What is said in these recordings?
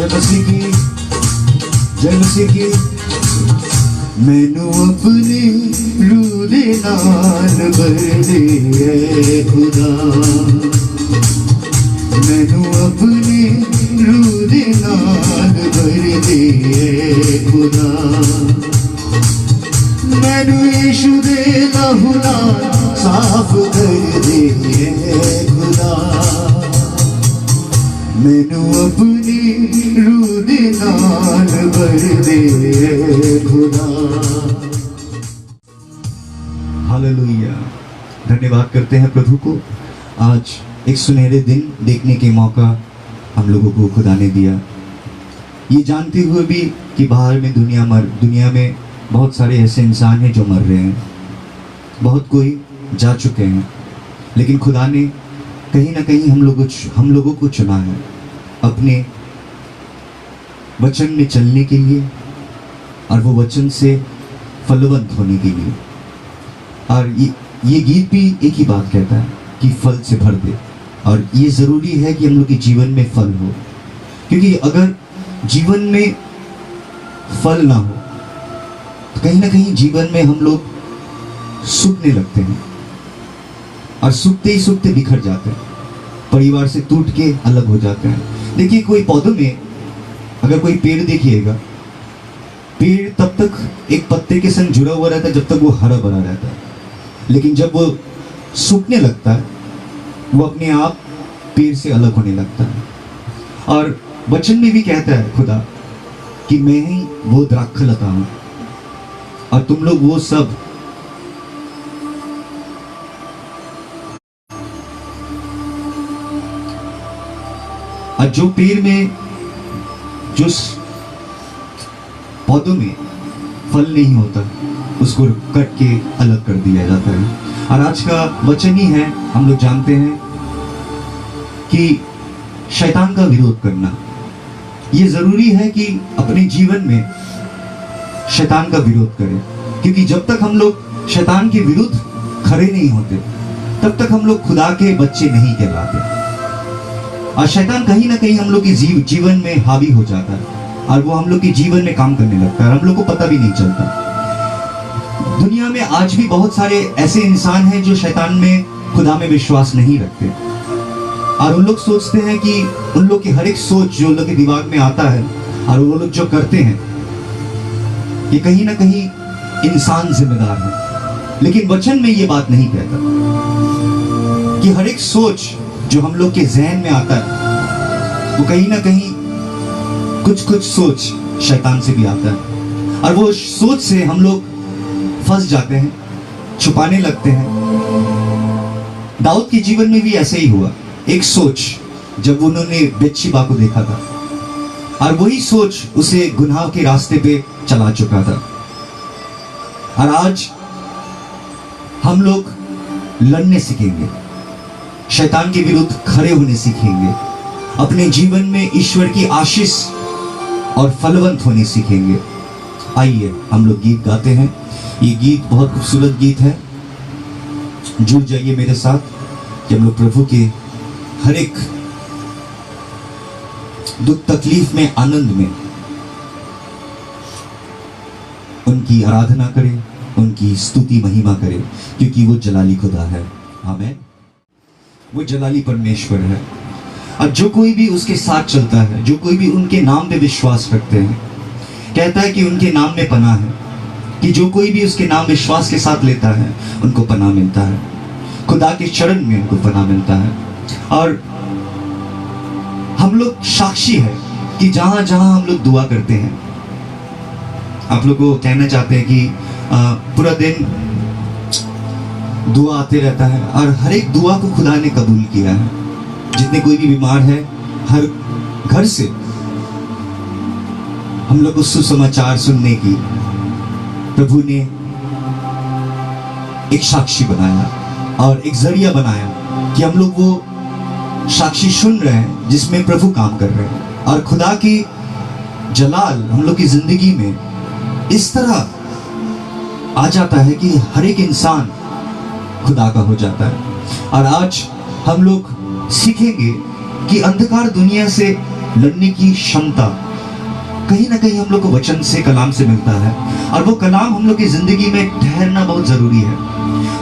जय मसीह की मैनू अपने रूह दे नाल भर दे ऐ खुदा, मैनू अपने रूह दे नाल भर दे ऐ खुदा, मैनू यीशु दे लहू नाल साफ कर दे ऐ खुदा, मैनू अपनी रूह दे नाल भर दे ऐ खुदा। हालेलुया। धन्यवाद करते हैं प्रभु को, आज एक सुनहरे दिन देखने के मौका हम लोगों को खुदा ने दिया, ये जानते हुए भी कि बाहर में दुनिया में बहुत सारे ऐसे इंसान हैं जो मर रहे हैं, बहुत कोई जा चुके हैं, लेकिन खुदा ने कहीं ना कहीं हम लोगों को चुना है अपने वचन में चलने के लिए, और वो वचन से फलवंत होने के लिए। और ये गीत भी एक ही बात कहता है कि फल से भर दे, और ये ज़रूरी है कि हम लोग के जीवन में फल हो, क्योंकि अगर जीवन में फल ना हो तो कहीं ना कहीं जीवन में हम लोग सूखने लगते हैं, और सूखते ही सूखते बिखर जाते हैं, परिवार से टूट के अलग हो जाते हैं। देखिए, कोई पौधों में अगर कोई पेड़ देखिएगा, पेड़ तब तक एक पत्ते के संग जुड़ा हुआ रहता है जब तक वो हरा भरा रहता है, लेकिन जब वो सूखने लगता है वो अपने आप पेड़ से अलग होने लगता है। और वचन में भी कहता है खुदा कि मैं ही वो द्राक्षलता हूं और तुम लोग वो सब। और जो पेड़ में, जो पौधों में फल नहीं होता, उसको कट के अलग कर दिया जाता है। और आज का वचन ही है, हम लोग जानते हैं कि शैतान का विरोध करना, ये जरूरी है कि अपने जीवन में शैतान का विरोध करें, क्योंकि जब तक हम लोग शैतान के विरुद्ध खड़े नहीं होते तब तक हम लोग खुदा के बच्चे नहीं कहलाते। और शैतान कहीं ना कहीं हम लोग के जीवन में हावी हो जाता है, और वो हम लोग के जीवन में काम करने लगता है, और हम लोग को पता भी नहीं चलता। दुनिया में आज भी बहुत सारे ऐसे इंसान हैं जो शैतान में, खुदा में विश्वास नहीं रखते, और उन लोग सोचते हैं कि उन लोग की हर एक सोच जो उन लोग के दिमाग में आता है और वो लोग जो करते हैं, ये कहीं ना कहीं इंसान जिम्मेदार है। लेकिन वचन में ये बात नहीं कहता कि हर एक सोच जो हम लोग के जहन में आता है वो कहीं ना कहीं कुछ सोच शैतान से भी आता है, और वो सोच से हम लोग फंस जाते हैं, छुपाने लगते हैं। दाऊद के जीवन में भी ऐसे ही हुआ। एक सोच, जब उन्होंने बेतशेबा को देखा था, और वही सोच उसे गुनाह के रास्ते पे चला चुका था। और आज हम लोग लड़ने सीखेंगे, शैतान के विरुद्ध खड़े होने सीखेंगे, अपने जीवन में ईश्वर की आशीष और फलवंत होने सीखेंगे। आइए हम लोग गीत गाते हैं। ये गीत बहुत खूबसूरत गीत है, जुड़ जाइए मेरे साथ कि हम लोग प्रभु के हर एक दुख तकलीफ में, आनंद में उनकी आराधना करें, उनकी स्तुति महिमा करें, क्योंकि वो जलाली खुदा है। आमीन। वो जलाली परमेश्वर है, और जो कोई भी उसके साथ चलता है, जो कोई भी उनके नाम पे विश्वास रखते हैं, कहता है कि उनके नाम में पनाह है, कि जो कोई भी उसके नाम विश्वास के साथ लेता है उनको पनाह मिलता है, खुदा के चरण में उनको पनाह मिलता है। और हम लोग साक्षी है कि जहां जहां हम लोग दुआ करते हैं, आप लोग को कहना चाहते हैं कि पूरा दिन दुआ आते रहता है, और हर एक दुआ को खुदा ने कबूल किया है। जितने कोई भी बीमार है, हर घर से हम लोग को सुसमाचार सुनने की प्रभु ने एक साक्षी बनाया और एक जरिया बनाया कि हम लोग वो साक्षी सुन रहे हैं जिसमें प्रभु काम कर रहे हैं, और खुदा की जलाल हम लोग की जिंदगी में इस तरह आ जाता है कि हर एक इंसान खुदा का हो जाता है। और आज हम लोग सीखेंगे कि अंधकार दुनिया से लड़ने की क्षमता कहीं ना कहीं हम लोग को वचन से, कलाम से मिलता है। और वो कलाम हम लोग की जिंदगी में ठहरना बहुत जरूरी है।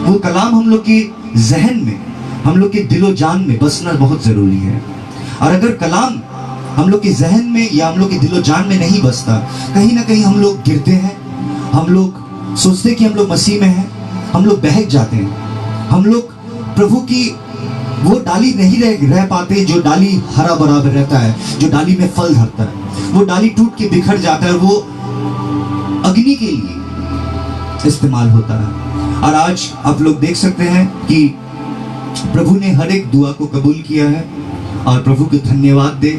वो कलाम हम लोग की जहन में, हम लोग के दिलो जान में बसना बहुत जरूरी है। और अगर कलाम हम लोग के जहन में या हम लोग के दिलो जान में नहीं बसता, कहीं ना कहीं हम लोग गिरते हैं, हम लोग सोचते हैं कि हम लोग मसीह में हैं, हम लोग बहक जाते हैं, हम लोग प्रभु की वो डाली नहीं रह पाते जो डाली हरा भरा रहता है, जो डाली में फल धरता है। वो डाली टूट के बिखर जाता है और वो अग्नि के लिए इस्तेमाल होता है। और आज आप लोग देख सकते हैं कि प्रभु ने हर एक दुआ को कबूल किया है। और प्रभु को धन्यवाद दे।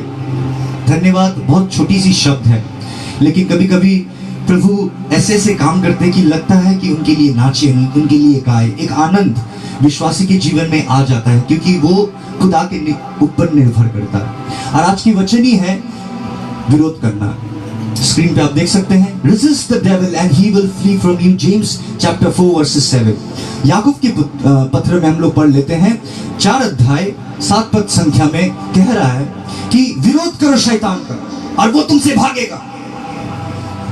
धन्यवाद बहुत छोटी सी शब्द है, लेकिन कभी कभी प्रभु ऐसे ऐसे काम करते हैं कि लगता है कि उनके लिए नाचे, उनके लिए गाए। एक आनंद विश्वासी के जीवन में आ जाता है, क्योंकि वो खुदा के ऊपर निर्भर करता है। और आज की वचन ही है विरोध करना। स्क्रीन पे आप देख सकते हैं, resist the devil and he will flee from you, James chapter 4 verses 7। याकूब के पत्र में हम लोग पढ़ लेते हैं 4 अध्याय 7 पद संख्या में कह रहा है कि विरोध करो शैतान का और वो तुमसे भागेगा।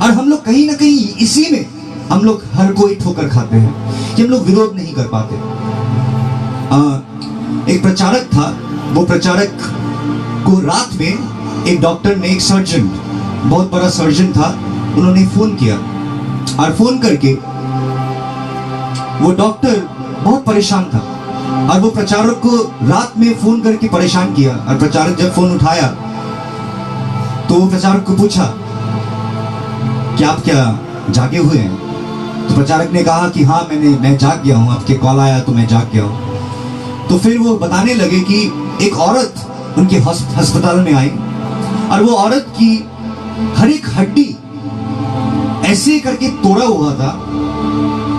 और हम लोग कहीं ना कहीं इसी में हम लोग हर कोई ठोकर खाते हैं कि हम लोग विरोध नहीं कर पाते। एक प्रचारक था, वो प्रचारक को रात में एक डॉक्टर ने, एक सर्जन, बहुत बड़ा सर्जन था, उन्होंने फोन किया। और फोन करके वो डॉक्टर बहुत परेशान था और वो प्रचारक को रात में फोन करके परेशान किया। और प्रचारक जब फोन उठाया तो वो प्रचारक को पूछा कि आप क्या जागे हुए हैं? तो प्रचारक ने कहा कि हाँ, मैं जाग गया हूँ, आपके कॉल आया तो मैं जाग गया हूँ। तो फिर वो बताने लगे कि एक औरत उनके अस्पताल में आई और वो औरत की हर एक हड्डी ऐसे करके तोड़ा हुआ था,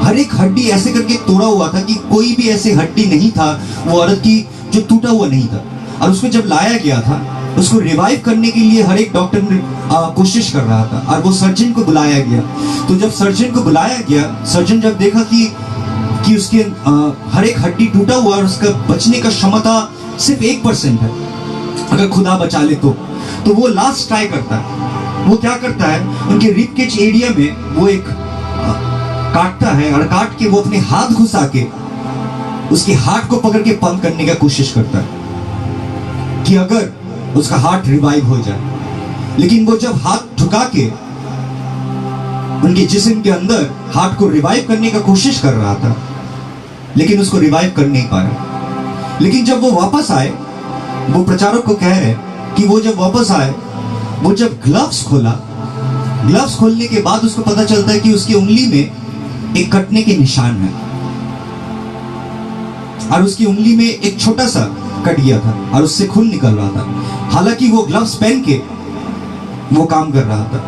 हर एक हड्डी ऐसे करके तोड़ा हुआ था कि कोई भी ऐसे हड्डी नहीं था वो औरत की जो टूटा हुआ नहीं था। और उसको जब लाया गया था, उसको रिवाइव करने के लिए हर एक डॉक्टर कोशिश कर रहा था और वो सर्जन को बुलाया गया। तो जब सर्जन को बुलाया गया, सर्जन जब देखा कि उसके हर एक हड्डी टूटा हुआ और उसका बचने का क्षमता सिर्फ 1% है, अगर खुदा बचा ले तो वो लास्ट ट्राई करता है। वो क्या करता है, उनके रिब केज एरिया में वो एक काटता है और काट के वो अपने हाथ घुसा के उसके हार्ट को पकड़ के पंप करने का कोशिश करता है कि अगर उसका हार्ट रिवाइव हो जाए। लेकिन वो जब हाथ झुका के उनके जिस्म के अंदर हार्ट को रिवाइव करने का कोशिश कर रहा था, लेकिन उसको रिवाइव कर नहीं पाया। लेकिन जब वो वापस आए, वो प्रचारक को कह रहे कि वो जब वापस आए, वो जब ग्लव्स खोला, ग्लव्स खोलने के बाद उसको पता चलता है कि उसकी उंगली में एक कटने के निशान है और उसकी उंगली में एक छोटा सा कट गया था और उससे खून निकल रहा था। हालांकि वो ग्लव्स पहन के वो काम कर रहा था।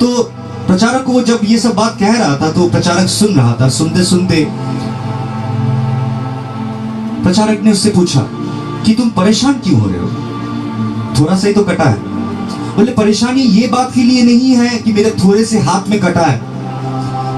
तो प्रचारक को वो जब ये सब बात कह रहा था तो प्रचारक सुन रहा था। सुनते सुनते प्रचारक ने उससे पूछा कि तुम परेशान क्यों हो रहे हो? थोड़ा सा ही तो कटा है। बोले परेशानी ये बात के लिए नहीं है कि मेरे थोड़े से हाथ में कटा है,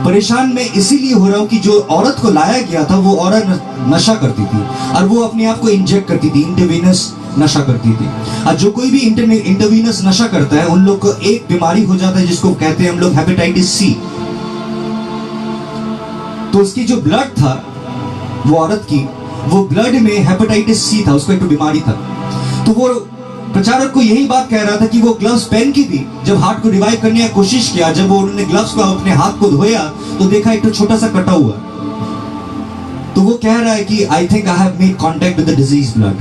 परेशान मैं इसीलिए हो रहा हूं कि जो औरत को लाया गया था वो औरत नशा करती थी और वो अपने आप को इंजेक्ट करती थी, इंटरवीनस नशा करती थी। और जो कोई भी इंटरवीनस नशा करता है उन लोग को एक बीमारी हो जाता है जिसको कहते हैं हम लोग हेपेटाइटिस सी। तो उसकी जो ब्लड था वो औरत की, वो ब्लड में हेपेटाइटिस सी था, उसको एक बीमारी था। तो वो प्रचारक को यही बात कह रहा था कि वो ग्लव्स पहन के भी जब हार्ट को रिवाइव करने की कोशिश किया, जब वो उन्होंने ग्लव्स को अपने हाथ को धोया तो देखा एक तो छोटा सा कटा हुआ। तो वो कह रहा है कि I think I have made contact with the disease blood.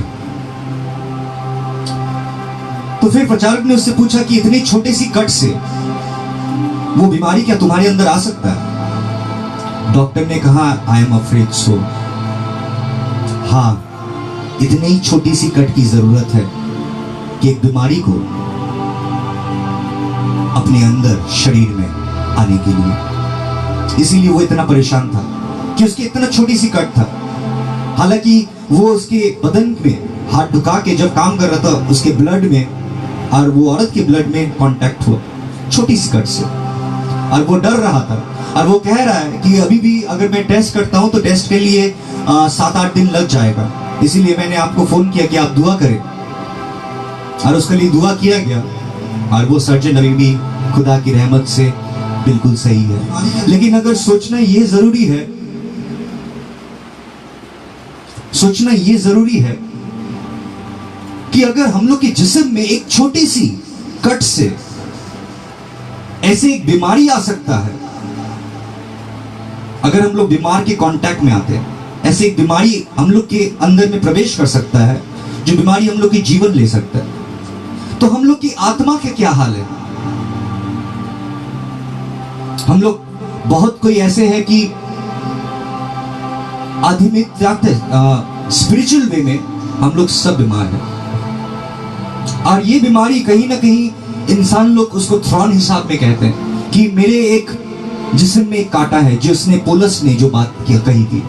तो फिर प्रचारक ने उससे पूछा कि इतनी छोटी सी कट से वो बीमारी क्या तुम्हारे अंदर आ सकता है? डॉक्टर ने कहा आई एम अफ्रेड सो। हाँ, इतनी ही छोटी सी कट की जरूरत है कि एक बीमारी को अपने अंदर शरीर में आने के लिए। इसीलिए वो इतना परेशान था कि उसकी इतना छोटी सी कट था। हालांकि वो उसके बदन में हाथ ढुका के जब काम कर रहा था, उसके ब्लड में और वो औरत के ब्लड में कांटेक्ट हुआ छोटी सी कट से, और वो डर रहा था। और वो कह रहा है कि अभी भी अगर मैं टेस्ट करता हूं तो टेस्ट के लिए 7-8 दिन लग जाएगा, इसीलिए मैंने आपको फोन किया कि आप दुआ करें। और उसके लिए दुआ किया गया और वो सर्जन अभी भी खुदा की रहमत से बिल्कुल सही है। लेकिन अगर सोचना ये जरूरी है, सोचना ये जरूरी है कि अगर हम लोग के जिस्म में एक छोटी सी कट से ऐसे एक बीमारी आ सकता है, अगर हम लोग बीमार के कांटेक्ट में आते हैं, ऐसे एक बीमारी हम लोग के अंदर में प्रवेश कर सकता है जो बीमारी हम लोग की जीवन ले सकता है, तो हम लोग की आत्मा के क्या हाल है? हम लोग बहुत कोई ऐसे है कि आध्यात्मिक स्पिरिचुअल वे में हम लोग सब बीमार हैं, और ये बीमारी कहीं ना कहीं इंसान लोग उसको थ्रॉन हिसाब में कहते हैं कि मेरे एक जिस्म में एक कांटा है, जिसने पोलस ने जो बात कही थी,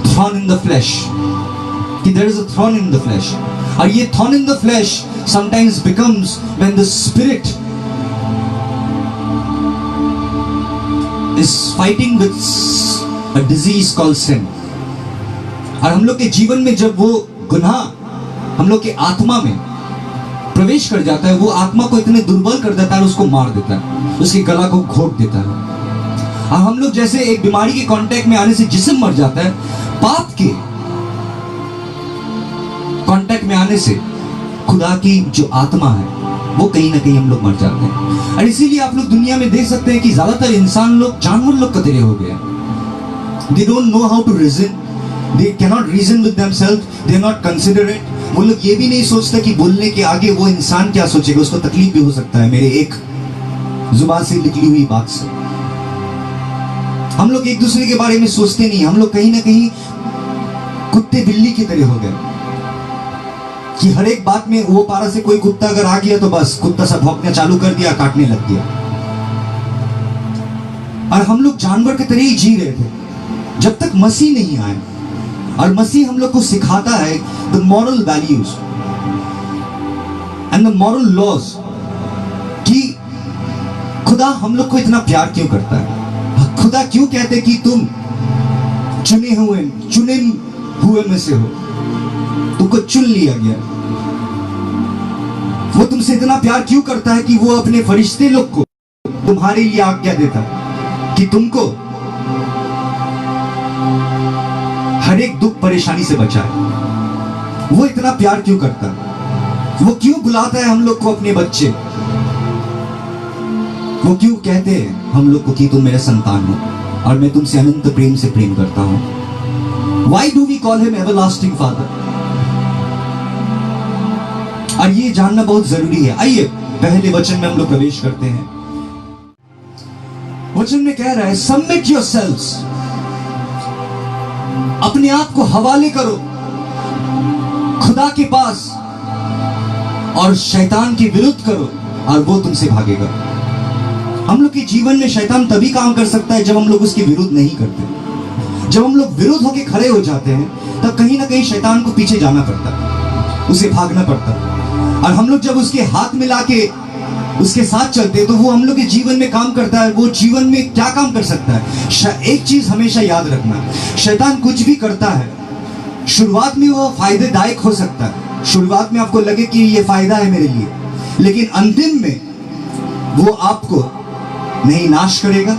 थ्रॉन इन द फ्लैश, कि there is a thorn in the flesh. और ये thorn in the flesh sometimes becomes when the spirit is fighting with a disease called sin. और हम लोग के जीवन में जब वो गुनाह हम लोग के आत्मा में प्रवेश कर जाता है, वो आत्मा को इतने दुर्बल कर देता है, उसको मार देता है, उसके गला को घोट देता है। और हम लोग जैसे एक बीमारी के कांटेक्ट में आने से जिस्म मर जाता है, पाप के कांटेक्ट में आने से खुदा की जो आत्मा है वो कहीं ना कहीं हम लोग मर जाते हैं। और इसीलिए आप लोग दुनिया में देख सकते हैं कि ज्यादातर इंसान लोग जानवर लोग की तरह हो गए। They don't know how to reason, they cannot reason with themselves, they are not considerate. वो लोग ये भी नहीं सोचते कि बोलने के आगे वो इंसान क्या सोचेगा, उसको तकलीफ भी हो सकता है मेरे एक जुबान से निकली हुई बात से। हम लोग एक दूसरे के बारे में सोचते नहीं, हम लोग कहीं ना कहीं कुत्ते बिल्ली की तरह हो गए कि हर एक बात में वो पारा से कोई कुत्ता अगर आ गया तो बस कुत्ता सा भौंकना चालू कर दिया, काटने लग गया। और हम लोग जानवर की तरह ही जी रहे थे जब तक मसीह नहीं आए। और मसीह हम लोग को सिखाता है the moral values and the moral laws, कि खुदा हम लोग को इतना प्यार क्यों करता है, खुदा क्यों कहते कि तुम चुने हुए में से हो, तुमको चुन लिया गया। वो तुमसे इतना प्यार क्यों करता है कि वो अपने फरिश्ते लोग को तुम्हारे लिए आज्ञा देता कि तुमको हर एक दुख परेशानी से बचाए। वो इतना प्यार क्यों करता है? वो क्यों बुलाता है हम लोग को अपने बच्चे? वो क्यों कहते हैं हम लोग को कि तुम मेरे संतान हो और मैं तुमसे अनंत प्रेम से प्रेम करता हूं? Why do we call him everlasting father? और ये जानना बहुत जरूरी है। आइए पहले वचन में हम लोग प्रवेश करते हैं। वचन में कह रहा है सबमिट योरसेल्व्स, अपने आप को हवाले करो खुदा के पास और शैतान के विरुद्ध करो और वो तुमसे भागेगा। हम लोग के जीवन में शैतान तभी काम कर सकता है जब हम लोग उसके विरुद्ध नहीं करते। जब हम लोग विरुद्ध होके खड़े हो जाते हैं तब कहीं ना कहीं शैतान को पीछे जाना पड़ता है, उसे भागना पड़ता है। और हम लोग जब उसके हाथ मिला के उसके साथ चलते हैं तो वो हम लोग के जीवन में काम करता है। वो जीवन में क्या काम कर सकता है? एक चीज हमेशा याद रखना, शैतान कुछ भी करता है शुरुआत में वो फायदेदायक हो सकता है, शुरुआत में आपको लगे कि ये फायदा है मेरे लिए, लेकिन अंतिम में वो आपको नहीं नाश करेगा,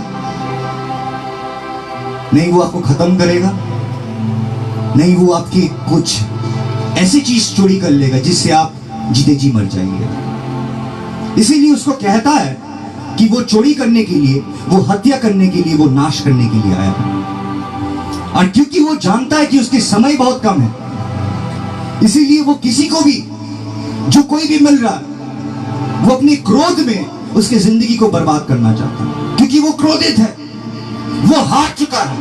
नहीं वो आपको खत्म करेगा, नहीं वो आपकी कुछ ऐसी चीज चोरी कर लेगा जिससे आप जीते जी मर जाएंगे। इसीलिए उसको कहता है कि वो चोरी करने के लिए, वो हत्या करने के लिए, वो नाश करने के लिए आया है। और क्योंकि वो जानता है कि उसके समय बहुत कम है, इसीलिए वो किसी को भी, जो कोई भी मिल रहा है, वो अपने क्रोध में उसके जिंदगी को बर्बाद करना चाहता है, क्योंकि वो क्रोधित है, वो हार चुका है।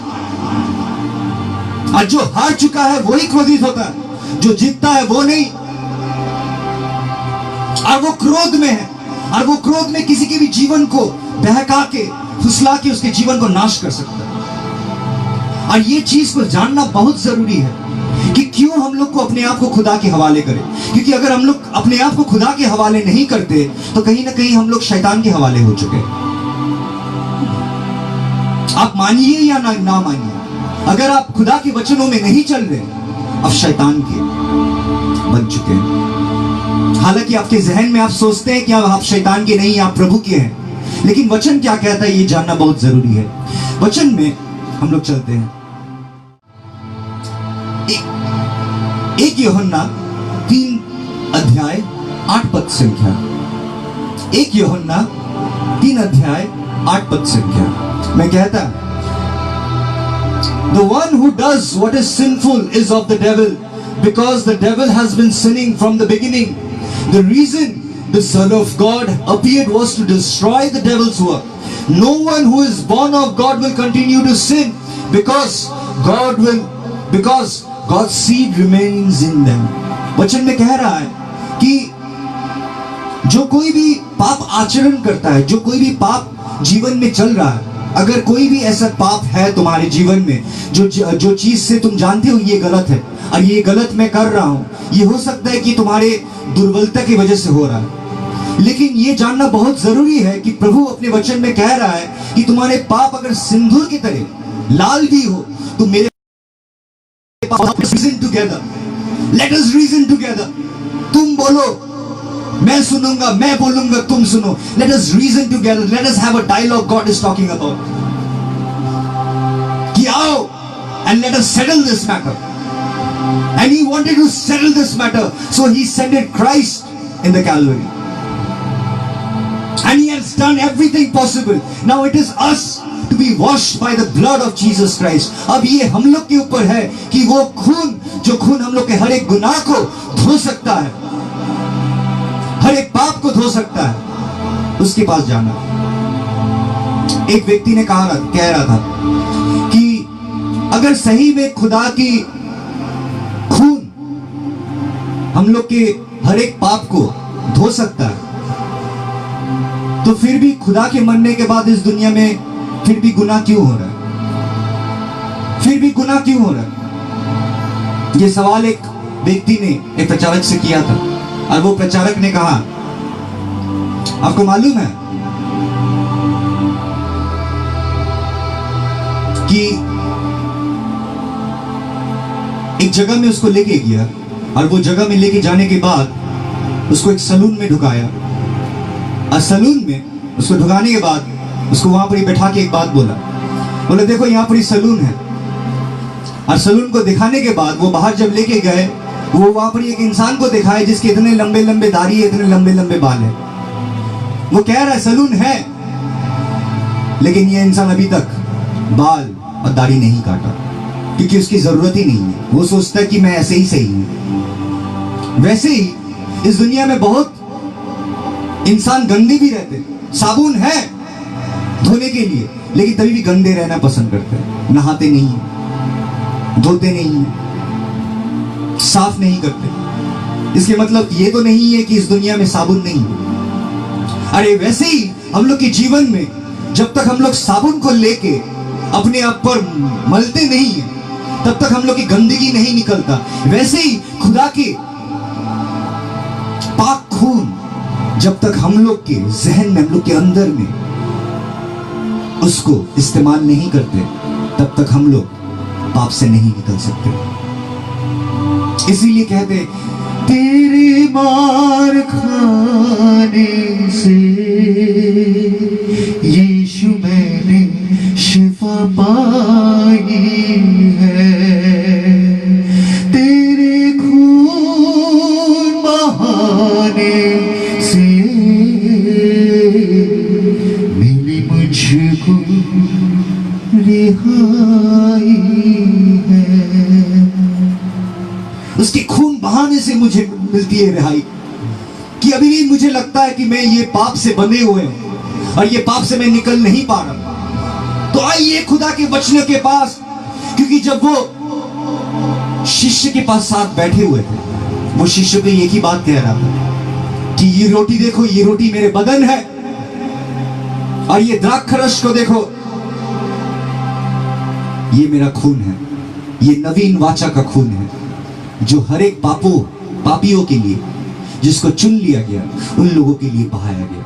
और जो हार चुका है वही क्रोधित होता है, जो जीतता है वो नहीं। और वो क्रोध में है, और वो क्रोध में किसी के भी जीवन को बहका के, फुसला के उसके जीवन को नाश कर सकता है। और ये चीज को जानना बहुत जरूरी है कि क्यों हम लोग को अपने आप को खुदा के हवाले करें। क्योंकि अगर हम लोग अपने आप को खुदा के हवाले नहीं करते तो कहीं ना कहीं हम लोग शैतान के हवाले हो चुके। आप मानिए या ना मानिए, अगर आप खुदा के वचनों में नहीं चल रहे, अब शैतान के बन चुके हैं। हालांकि आपके जहन में आप सोचते हैं कि अब आप शैतान के नहीं, आप प्रभु के हैं, लेकिन वचन क्या कहता है ये जानना बहुत जरूरी है। वचन में हम लोग चलते हैं, एक यूहन्ना 3:8 संख्या, 1 यूहन्ना 3:8 संख्या में कहता है, The one who does what is sinful is of the devil, because the devil has been sinning from the beginning. The reason the Son of God appeared was to destroy the devil's work. No one who is born of God will continue to sin, because God's seed remains in them. वचन में कह रहा है कि जो कोई भी पाप आचरण करता है, जो कोई भी पाप जीवन में चल रहा है, अगर कोई भी ऐसा पाप है तुम्हारे जीवन में जो चीज से तुम जानते हो ये गलत है और ये गलत मैं कर रहा हूं, ये हो सकता है कि तुम्हारे दुर्बलता की वजह से हो रहा है, लेकिन ये जानना बहुत जरूरी है कि प्रभु अपने वचन में कह रहा है कि तुम्हारे पाप अगर सिंदूर की तरह लाल भी हो तो मेरे reason together, let us reason together, तुम बोलो मैं सुनूंगा, मैं बोलूंगा तुम सुनो, let us reason together, let us have a dialogue God is talking about, कि आओ and let us settle this matter. And he wanted to settle this matter, so he sent Christ in the Calvary, and he has done everything possible. Now it is us to be washed by the blood of Jesus Christ. अब ये हम लोग के ऊपर है कि वो खून, जो खून हम लोग के हर एक गुनाह को धो सकता है, हर एक पाप को धो सकता है, उसके पास जाना। एक व्यक्ति ने कह रहा था कि अगर सही में खुदा की खून हम लोग के हर एक पाप को धो सकता है, तो फिर भी खुदा के मरने के बाद इस दुनिया में फिर भी गुनाह क्यों हो रहा है? फिर भी गुनाह क्यों हो रहा है? ये सवाल एक व्यक्ति ने एक प्रचारक से किया था, और वो प्रचारक ने कहा, आपको मालूम है कि एक जगह में उसको लेके गया, और वो जगह में लेके जाने के बाद उसको एक सलून में ढुकाया, और सलून में उसको ढुकाने के बाद उसको वहां पर ही बैठा के एक बात बोला, देखो यहाँ पर सलून है, और सलून को दिखाने के बाद वो बाहर जब लेके गए, वो वहां पर एक इंसान को दिखाया जिसके इतने लंबे लंबे दाढ़ी है, इतने लंबे लंबे बाल है। वो कह रहा है सलून है, लेकिन ये इंसान अभी तक बाल और दाढ़ी नहीं काटा, क्योंकि उसकी जरूरत ही नहीं है। वो सोचता है कि मैं ऐसे ही सही हूं। वैसे ही इस दुनिया में बहुत इंसान गंदे भी रहते, साबुन है धोने के लिए, लेकिन तभी भी गंदे रहना पसंद करते हैं, नहाते नहीं है, धोते नहीं है, साफ नहीं करते। इसके मतलब ये तो नहीं है कि इस दुनिया में साबुन नहीं है। अरे वैसे ही हम लोग के जीवन में जब तक हम लोग साबुन को लेके अपने आप पर मलते नहीं है, तब तक हम लोग की गंदगी नहीं निकलता। वैसे ही खुदा के पाक खून जब तक हम लोग के जहन में, हम लोग के अंदर में उसको इस्तेमाल नहीं करते, तब तक हम लोग पाप से नहीं निकल सकते। इसीलिए कहते तेरे मार खाने से यीशु मैंने शिफा पाई है, तेरे खून बहाने से मिली मुझको रिहाई है। उसके खून बहाने से मुझे मिलती है रिहाई, कि अभी भी मुझे लगता है कि मैं ये पाप से बंधे हुए हूं और ये पाप से मैं निकल नहीं पा रहा। तो आइए खुदा के वचन के पास, क्योंकि जब वो शिष्य के पास साथ बैठे हुए थे, वो शिष्य को एक ही बात कह रहा था कि ये रोटी देखो, ये रोटी मेरे बदन है, और ये द्राक्षरस को देखो, ये मेरा खून है, ये नवीन वाचा का खून है, जो हर एक पापियों के लिए, जिसको चुन लिया गया, उन लोगों के लिए बहाया गया।